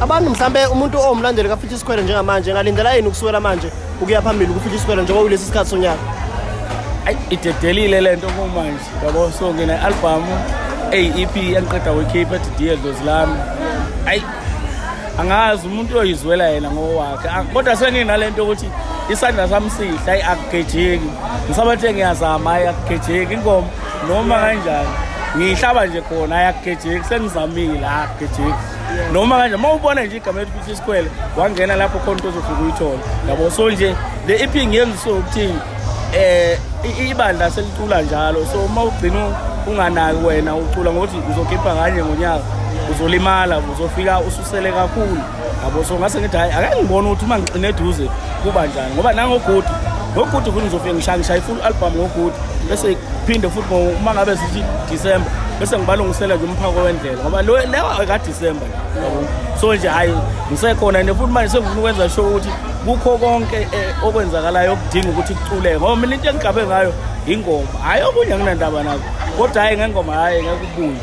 Abantu mhlambe umuntu owumlandeli kaFithi Square njengamanje ngalindela yini ukusukela manje ukuya phambili kuFithi Square njengoba kulesi sikhathi sonyaka? Ayi idedelile lento kumanje yabo, so ngene album EP yangiqeda ukuyikhipha ethi Dear Dozlami. Ayi angazi umuntu oyizwela yena ngowakhe, kodwa senginalento ukuthi isandla sami sihle, ayi akugejeki, ngisabathe ngiyazama, ayi akugejeki ingoma noma kanjani ngihlaba nje khona, ayi akugejeki, sengizamile akugejeki noma kanje. Mawubona nje igama elithi Fithi Square wangena lapho khona into ozofika uyithola yabo. So nje le EP ngiyenziso ukuthini ibandla selicula njalo, so uma ugcina unganaki wena ucula ngokuthi uzokhipha kanye ngonyaka uzolimala, uzofika ususele kakhulu yabo. So ngase ngithi hayi ake ngibone ukuthi uma ngixine eduze kuba njani, ngoba nangoGudi futhi ngizofika ngishaya full album ngoGudi, bese kuphinde futhi uma ngabe sithi December bese ngibalungisela nje umphako wendlela ngoba lewa ka December yabo. So nje hayi ngisekhona ne futhi manje sengifuna ukwenza show ukuthi kukho konke okwenzakalayo okudinga ukuthi kuculeke, ngoba mina into engigabe ngayo ingoma, hayi okunye nginandaba nazo, kodwa hayi ngengoma hayi ngeke kubuye.